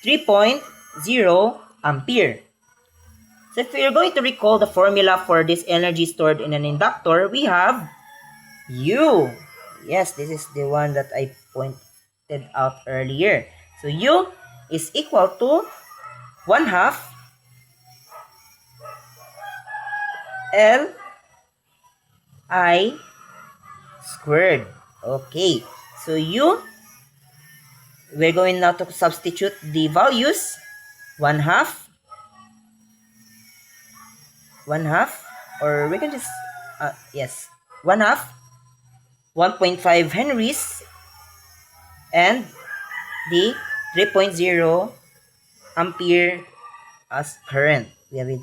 3.0 ampere. So if you're going to recall the formula for this energy stored in an inductor, we have U. Yes, this is the one that I pointed out earlier. So U is equal to 1/2 Li squared. Okay, so U, we're going now to substitute the values. 1/2, or we can just, yes, 1/2, 1.5 henries, and the 3.0 ampere as current. We have it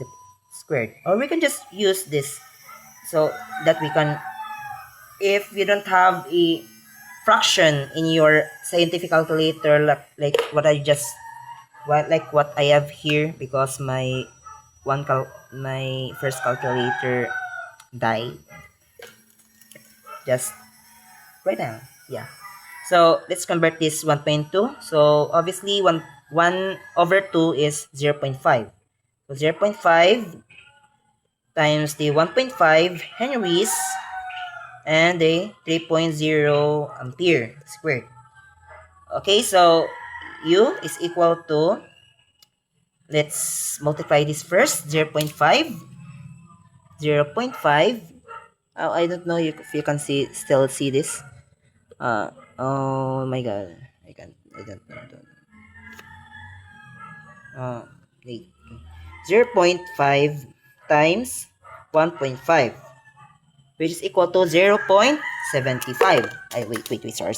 squared. Or we can just use this so that we can, if you don't have a fraction in your scientific calculator, like what I have here, because my first calculator died just right now. Yeah. So let's convert this 1.2. So obviously 1/2 is 0.5. So 0.5 times the 1.5 henries and the 3.0 ampere squared. Okay, so U is equal to, let's multiply this first, 0.5. I don't know if you can still see this. Oh my god, I don't know. Wait. 0.5 times 1.5, which is equal to 0.75. Wait, sorry.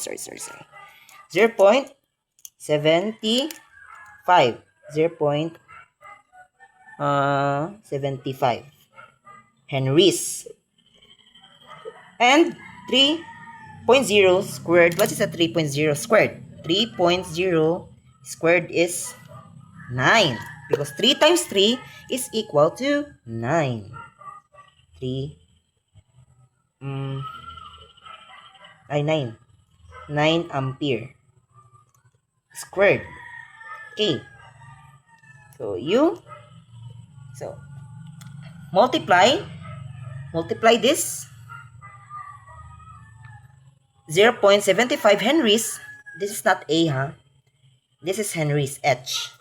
0.75. 0.75 henries. And 3.0 squared. What is a 3.0 squared? 3.0 squared is 9. Because 3 times 3 is equal to 9. 9. 9 ampere squared. Okay. So multiply this 0.75 henries. This is not A, huh? This is henries, H.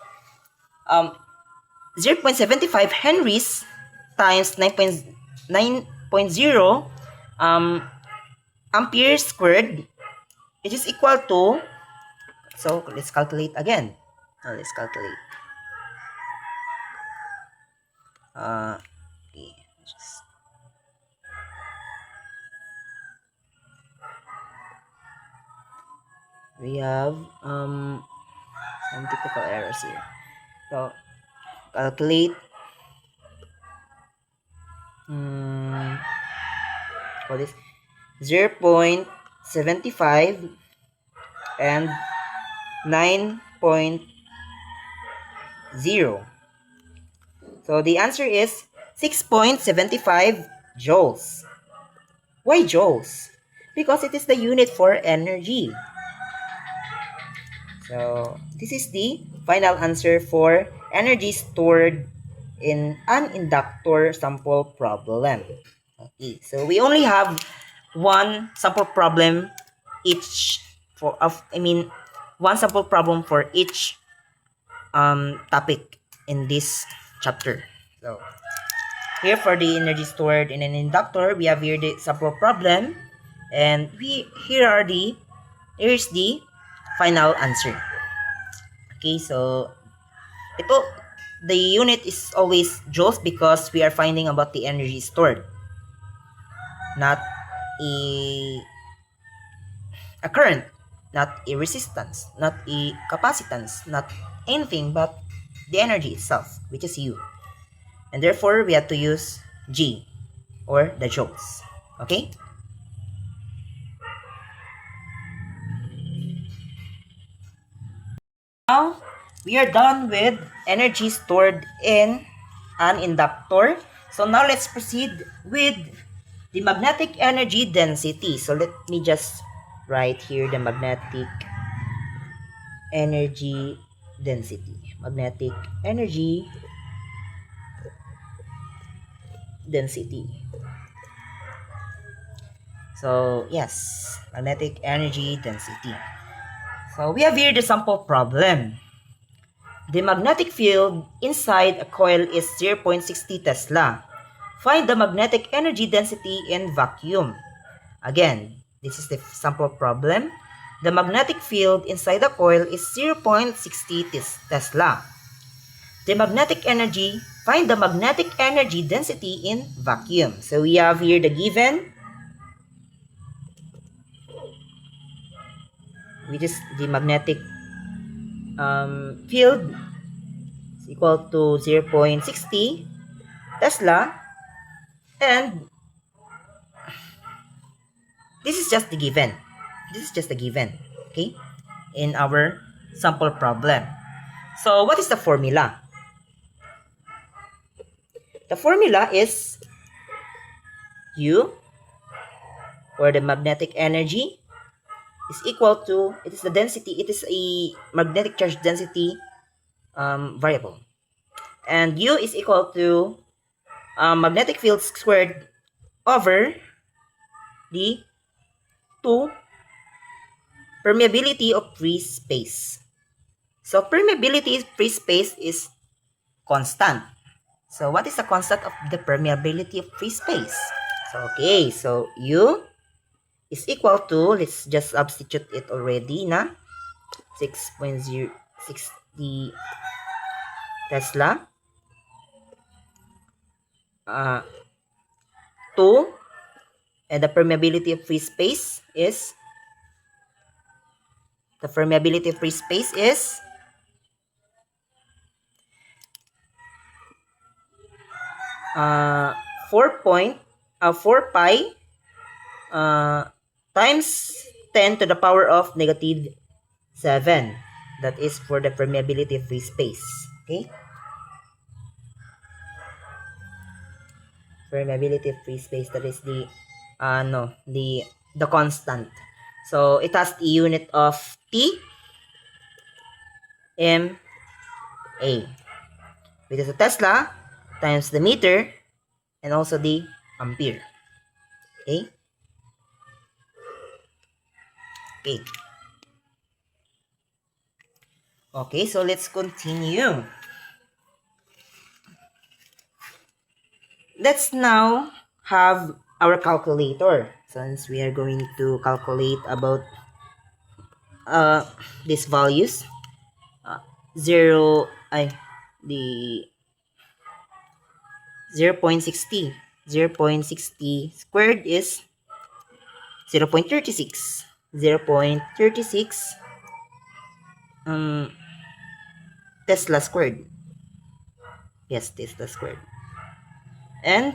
0.75 henries times 9.0 ampere squared, which is equal to, so let's calculate again. Let's calculate. Okay, we have some technical errors here. So calculate for this 0.75 and 9.0. So the answer is 6.75 joules. Why joules? Because it is the unit for energy. So this is the final answer for energy stored in an inductor sample problem. Okay, so we only have one sample problem each one sample problem for each topic in this chapter. So here for the energy stored in an inductor, we have here the sample problem, and here's the final answer. Okay, so the unit is always joules because we are finding about the energy stored, not a current, not a resistance, not a capacitance, not anything but the energy itself, which is U. And therefore, we have to use G, or the joules. Okay? Now, we are done with energy stored in an inductor. So now let's proceed with the magnetic energy density. So let me just write here the magnetic energy density. Magnetic energy density. So, yes, magnetic energy density. So, we have here the sample problem. The magnetic field inside a coil is 0.60 Tesla. Find the magnetic energy density in vacuum. Again, this is the sample problem. The magnetic field inside the coil is 0.60 Tesla. The magnetic energy, find the magnetic energy density in vacuum. So we have here the given, which is the magnetic field is equal to 0.60 Tesla, and this is just the given. This is just the given, okay, in our sample problem. So what is the formula? The formula is U, or the magnetic energy, is equal to, it is the density, it is a magnetic charge density variable. And U is equal to magnetic field squared over the 2 permeability of free space. So permeability of free space is constant. So what is the constant of the permeability of free space? So okay, so U is equal to, let's just substitute it already na, 6.060 Tesla, 2, and the permeability of free space is, 4 pi times 10 to the power of negative 7. That is for the permeability of free space. Okay? Permeability of free space, that is the the constant. So it has the unit of T M A, which is a Tesla times the meter and also the ampere. Okay? Okay. Okay, so let's continue. Let's now have our calculator, since we are going to calculate about these values. 0.60 squared is 0.36 Tesla squared. Yes, Tesla squared. And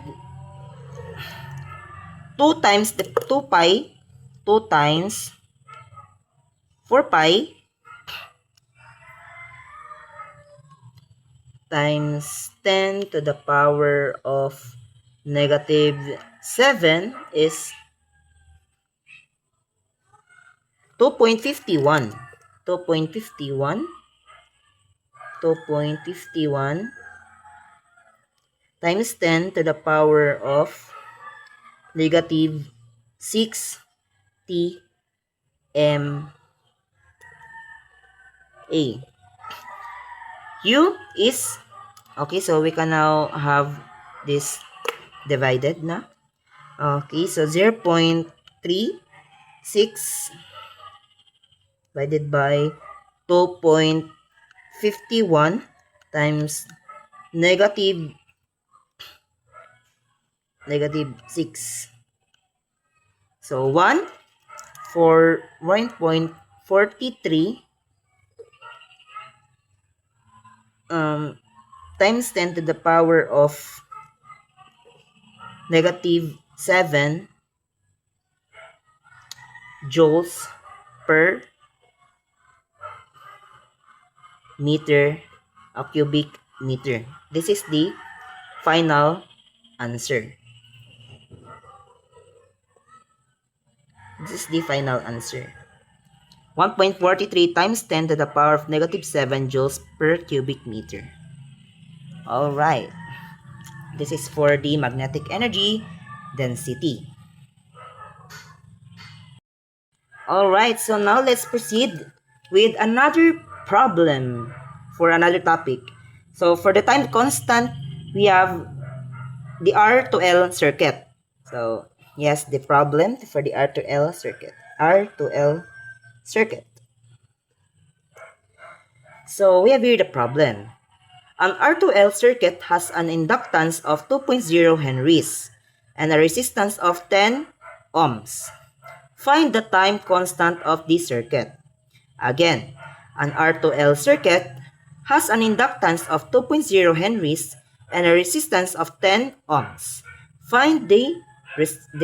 2 times the 2 times 4 pi times 10 to the power of negative 7 is 2.51 times 10 to the power of negative 6 TMA. U is, okay, so we can now have this divided na. Okay, so 0.36 divided by 2.51 times negative 6. So 1 for 1.43 times 10 to the power of negative 7 joules per meter, a cubic meter. This is the final answer. This is the final answer. 1.43 times 10 to the power of negative 7 joules per cubic meter. Alright. This is for the magnetic energy density. Alright, so now let's proceed with another problem for another topic. So for the time constant, we have the R to L circuit. So yes, the problem for the R to L circuit. R to L circuit. So we have here the problem. An R2L circuit has an inductance of 2.0 henries and a resistance of 10 ohms. Find the time constant of this circuit. Again, an R2L circuit has an inductance of 2.0 henries and a resistance of 10 ohms. Find the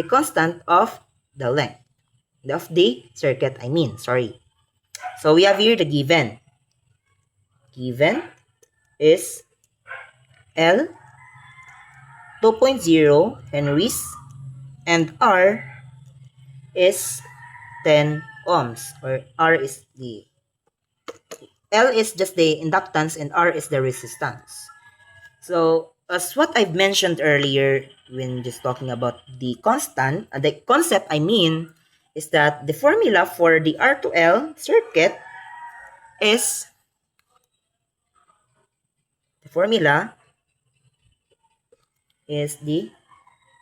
constant of the length of the circuit, So we have here the given. Given is L 2.0 henries and R is 10 ohms, or R is the L is just the inductance and R is the resistance. So as what I've mentioned earlier when just talking about the constant, the concept is that the formula for the R to L circuit is the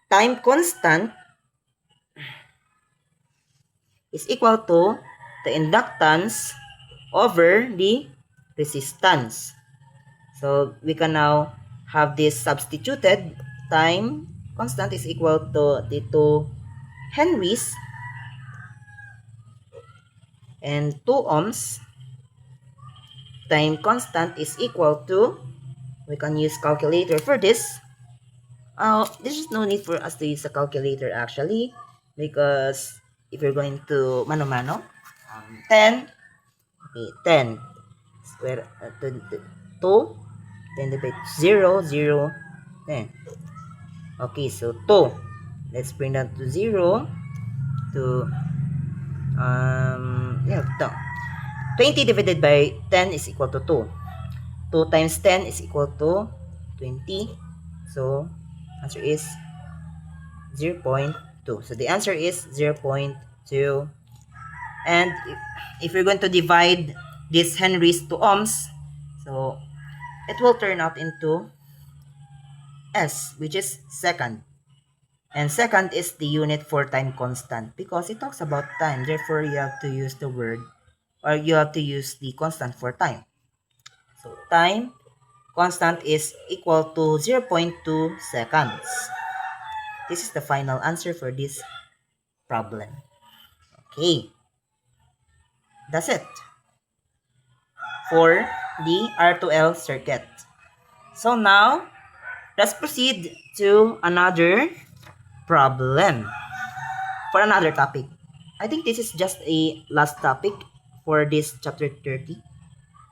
time constant is equal to the inductance over the resistance. So we can now have this substituted. Time constant is equal to the 2 henries and 2 ohms. Time constant is equal to, we can use calculator for this. There's no need for us to use a calculator actually, because if you're going to mano-mano, 10 square 2, then divide 0, 0, 10. Okay, so 2. Let's bring that to 0 to 20 divided by 10 is equal to 2. 2 times 10 is equal to 20. So answer is 0.2. So the answer is 0.2. And if you're going to divide this henries to ohms, so it will turn out into S, which is second. And second is the unit for time constant because it talks about time. Therefore, you have to use the word, or you have to use the constant for time. So time constant is equal to 0.2 seconds. This is the final answer for this problem. Okay. That's it for the R2L circuit. So now, let's proceed to another problem for another topic. I think this is just a last topic for this chapter 30.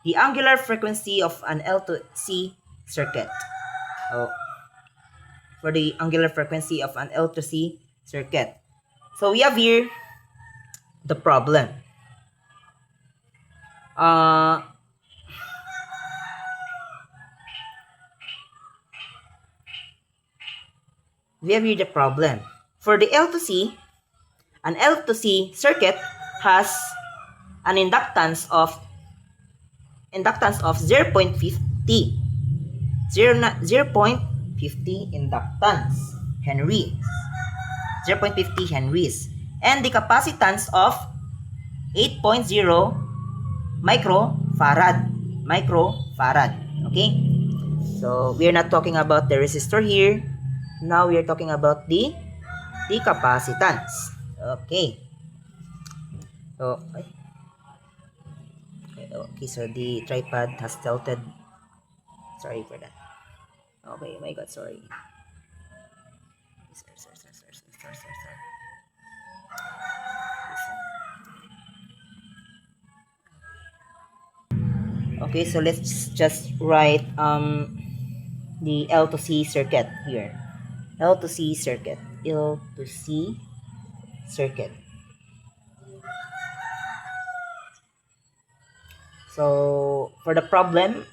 The angular frequency of an L to C circuit. For the angular frequency of an L to C circuit. So we have here the problem. We have here the problem. For the L to C, an L to C circuit has an inductance of 0.50 inductance henry, 0.50 henries, and the capacitance of 8.0 microfarad. Okay, so we are not talking about the resistor here. Now we are talking about the capacitance. Okay, so so the tripod has tilted. Sorry for that. Okay, oh my god, sorry. Okay, so let's just write the L to C circuit here. L to C circuit. So, for the problem,